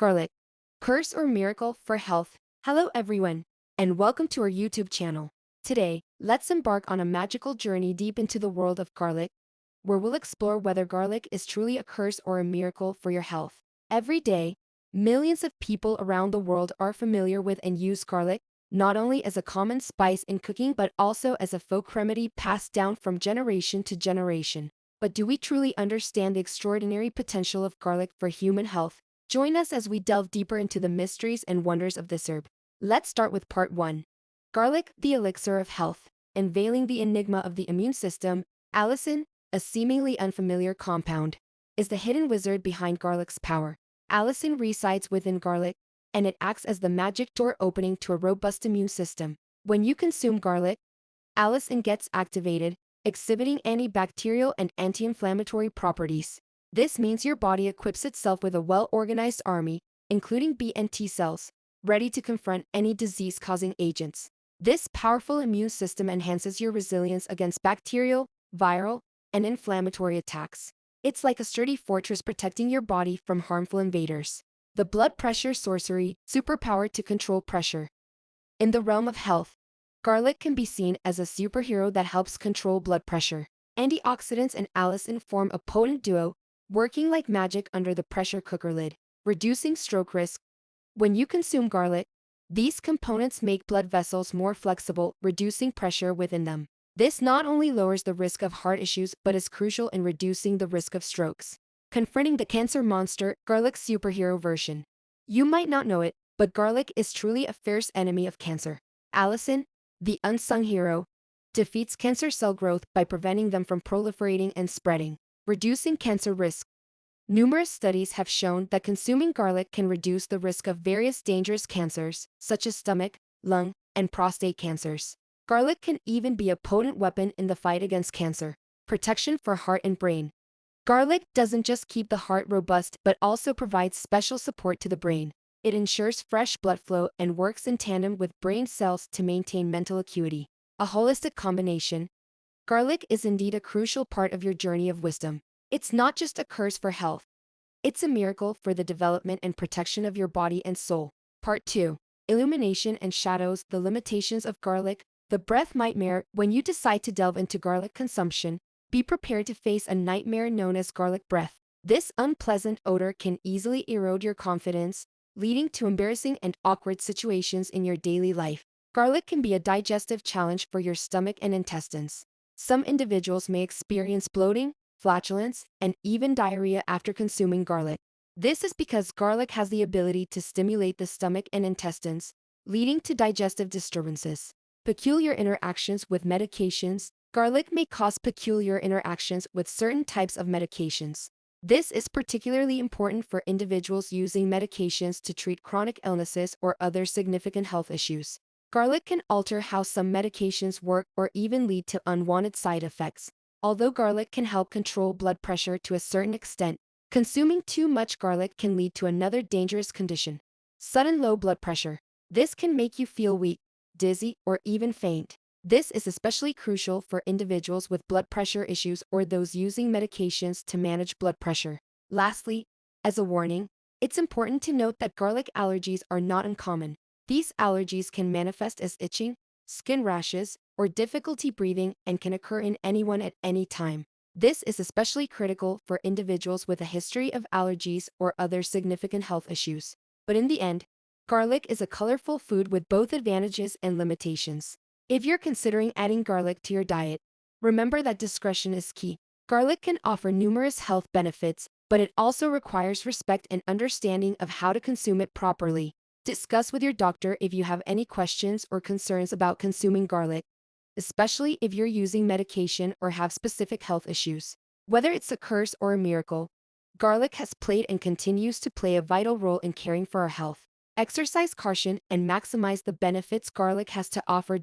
Garlic. Curse or miracle for health? Hello everyone, and welcome to our YouTube channel. Today, let's embark on a magical journey deep into the world of garlic, where we'll explore whether garlic is truly a curse or a miracle for your health. Every day, millions of people around the world are familiar with and use garlic, not only as a common spice in cooking but also as a folk remedy passed down from generation to generation. But do we truly understand the extraordinary potential of garlic for human health? Join us as we delve deeper into the mysteries and wonders of this herb. Let's start with part 1. Garlic, the elixir of health. Unveiling the enigma of the immune system, allicin, a seemingly unfamiliar compound, is the hidden wizard behind garlic's power. Allicin resides within garlic, and it acts as the magic door opening to a robust immune system. When you consume garlic, allicin gets activated, exhibiting antibacterial and anti-inflammatory properties. This means your body equips itself with a well-organized army, including B and T cells, ready to confront any disease-causing agents. This powerful immune system enhances your resilience against bacterial, viral, and inflammatory attacks. It's like a sturdy fortress protecting your body from harmful invaders. The blood pressure sorcery, superpower to control pressure. In the realm of health, garlic can be seen as a superhero that helps control blood pressure. Antioxidants and allicin form a potent duo, working like magic under the pressure cooker lid, reducing stroke risk. When you consume garlic, these components make blood vessels more flexible, reducing pressure within them. This not only lowers the risk of heart issues but is crucial in reducing the risk of strokes. Confronting the cancer monster, garlic's superhero version. You might not know it, but garlic is truly a fierce enemy of cancer. Allicin, the unsung hero, defeats cancer cell growth by preventing them from proliferating and spreading, reducing cancer risk. Numerous studies have shown that consuming garlic can reduce the risk of various dangerous cancers, such as stomach, lung, and prostate cancers. Garlic can even be a potent weapon in the fight against cancer. Protection for heart and brain. Garlic doesn't just keep the heart robust but also provides special support to the brain. It ensures fresh blood flow and works in tandem with brain cells to maintain mental acuity. A holistic combination. Garlic is indeed a crucial part of your journey of wisdom. It's not just a curse for health. It's a miracle for the development and protection of your body and soul. Part 2. Illumination and shadows, the limitations of garlic. The breath nightmare. When you decide to delve into garlic consumption, be prepared to face a nightmare known as garlic breath. This unpleasant odor can easily erode your confidence, leading to embarrassing and awkward situations in your daily life. Garlic can be a digestive challenge for your stomach and intestines. Some individuals may experience bloating, flatulence, and even diarrhea after consuming garlic. This is because garlic has the ability to stimulate the stomach and intestines, leading to digestive disturbances. Peculiar interactions with medications. Garlic may cause peculiar interactions with certain types of medications. This is particularly important for individuals using medications to treat chronic illnesses or other significant health issues. Garlic can alter how some medications work or even lead to unwanted side effects. Although garlic can help control blood pressure to a certain extent, consuming too much garlic can lead to another dangerous condition: sudden low blood pressure. This can make you feel weak, dizzy, or even faint. This is especially crucial for individuals with blood pressure issues or those using medications to manage blood pressure. Lastly, as a warning, it's important to note that garlic allergies are not uncommon. These allergies can manifest as itching, skin rashes, or difficulty breathing and can occur in anyone at any time. This is especially critical for individuals with a history of allergies or other significant health issues. But in the end, garlic is a colorful food with both advantages and limitations. If you're considering adding garlic to your diet, remember that discretion is key. Garlic can offer numerous health benefits, but it also requires respect and understanding of how to consume it properly. Discuss with your doctor if you have any questions or concerns about consuming garlic, especially if you're using medication or have specific health issues. Whether it's a curse or a miracle, garlic has played and continues to play a vital role in caring for our health. Exercise caution and maximize the benefits garlic has to offer.